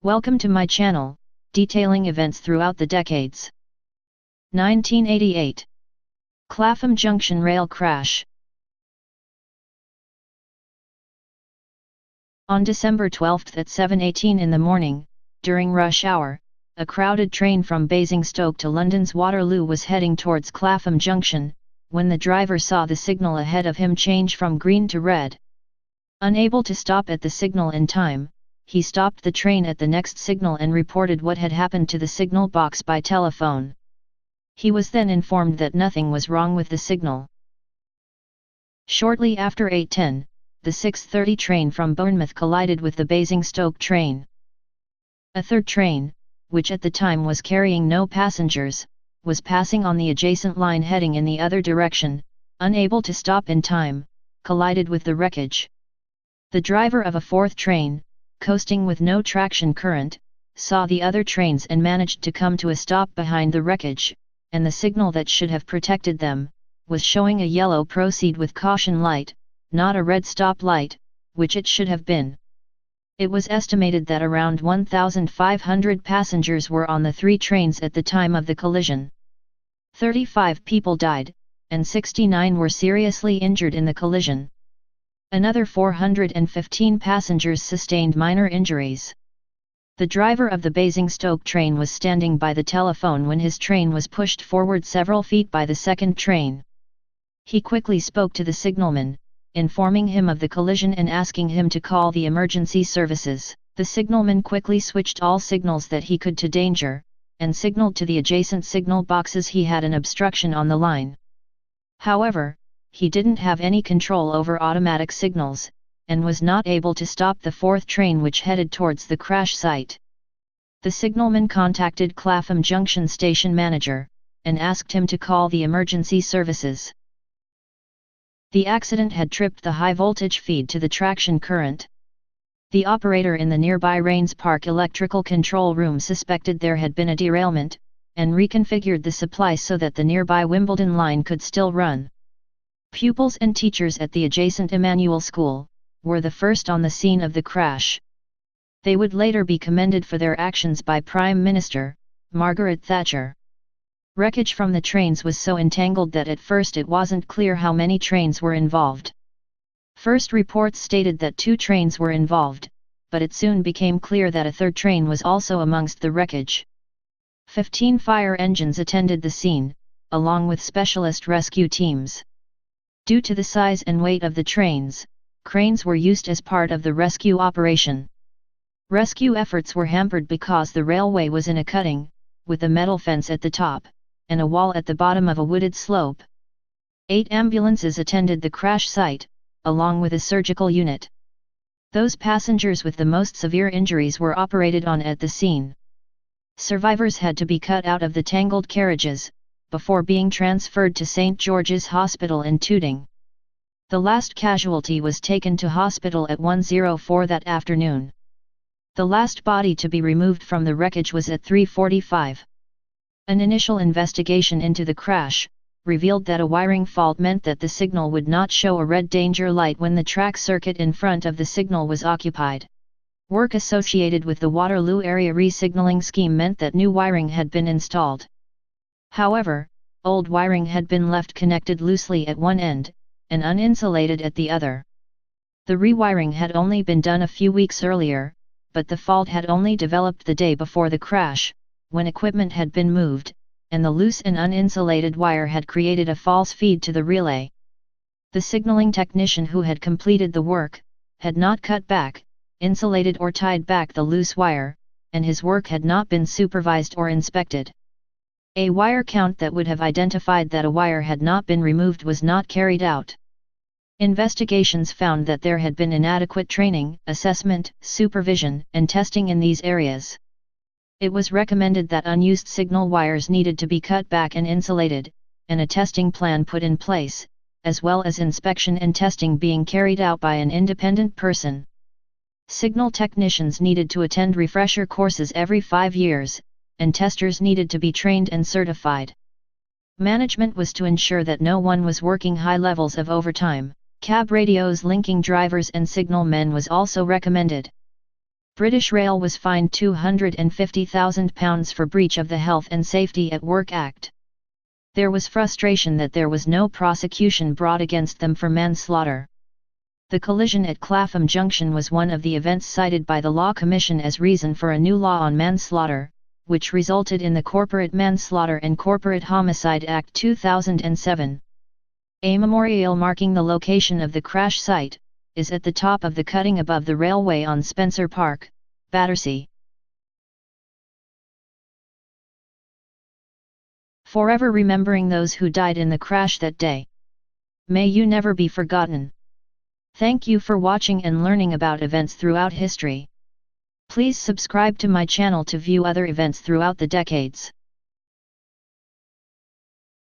Welcome to my channel, detailing events throughout the decades. 1988. Clapham Junction rail crash. On December 12 at 7:18 in the morning, during rush hour, a crowded train from Basingstoke to London's Waterloo was heading towards Clapham Junction, when the driver saw the signal ahead of him change from green to red. Unable to stop at the signal in time, he stopped the train at the next signal and reported what had happened to the signal box by telephone. He was then informed that nothing was wrong with the signal. Shortly after 8:10, the 6:30 train from Bournemouth collided with the Basingstoke train. A third train, which at the time was carrying no passengers, was passing on the adjacent line heading in the other direction, unable to stop in time, collided with the wreckage. The driver of a fourth train, coasting with no traction current, saw the other trains and managed to come to a stop behind the wreckage, and the signal that should have protected them was showing a yellow proceed with caution light, not a red stop light, which it should have been. It was estimated that around 1,500 passengers were on the three trains at the time of the collision. 35 people died, and 69 were seriously injured in the collision. Another 415 passengers sustained minor injuries. The driver of the Basingstoke train was standing by the telephone when his train was pushed forward several feet by the second train. He quickly spoke to the signalman, informing him of the collision and asking him to call the emergency services. The signalman quickly switched all signals that he could to danger, and signaled to the adjacent signal boxes he had an obstruction on the line. However, he didn't have any control over automatic signals, and was not able to stop the fourth train which headed towards the crash site. The signalman contacted Clapham Junction station manager, and asked him to call the emergency services. The accident had tripped the high-voltage feed to the traction current. The operator in the nearby Rains Park electrical control room suspected there had been a derailment, and reconfigured the supply so that the nearby Wimbledon line could still run. Pupils and teachers at the adjacent Emmanuel School were the first on the scene of the crash. They would later be commended for their actions by Prime Minister Margaret Thatcher. Wreckage from the trains was so entangled that at first it wasn't clear how many trains were involved. First reports stated that 2 trains were involved, but it soon became clear that a third train was also amongst the wreckage. 15 fire engines attended the scene, along with specialist rescue teams. Due to the size and weight of the trains, cranes were used as part of the rescue operation. Rescue efforts were hampered because the railway was in a cutting, with a metal fence at the top, and a wall at the bottom of a wooded slope. 8 ambulances attended the crash site, along with a surgical unit. Those passengers with the most severe injuries were operated on at the scene. Survivors had to be cut out of the tangled carriages, before being transferred to St. George's Hospital in Tooting. The last casualty was taken to hospital at 1:04 that afternoon. The last body to be removed from the wreckage was at 3:45. An initial investigation into the crash revealed that a wiring fault meant that the signal would not show a red danger light when the track circuit in front of the signal was occupied. Work associated with the Waterloo area re-signaling scheme meant that new wiring had been installed. However, old wiring had been left connected loosely at one end, and uninsulated at the other. The rewiring had only been done a few weeks earlier, but the fault had only developed the day before the crash, when equipment had been moved, and the loose and uninsulated wire had created a false feed to the relay. The signaling technician who had completed the work had not cut back, insulated or tied back the loose wire, and his work had not been supervised or inspected. A wire count that would have identified that a wire had not been removed was not carried out. Investigations found that there had been inadequate training, assessment, supervision, and testing in these areas. It was recommended that unused signal wires needed to be cut back and insulated, and a testing plan put in place, as well as inspection and testing being carried out by an independent person. Signal technicians needed to attend refresher courses every 5 years, and testers needed to be trained and certified. Management was to ensure that no one was working high levels of overtime. Cab radios linking drivers and signal men was also recommended. British Rail was fined £250,000 for breach of the Health and Safety at Work Act. There was frustration that there was no prosecution brought against them for manslaughter. The collision at Clapham Junction was one of the events cited by the Law Commission as reason for a new law on manslaughter, which resulted in the Corporate Manslaughter and Corporate Homicide Act 2007. A memorial marking the location of the crash site is at the top of the cutting above the railway on Spencer Park, Battersea. Forever remembering those who died in the crash that day. May you never be forgotten. Thank you for watching and learning about events throughout history. Please subscribe to my channel to view other events throughout the decades.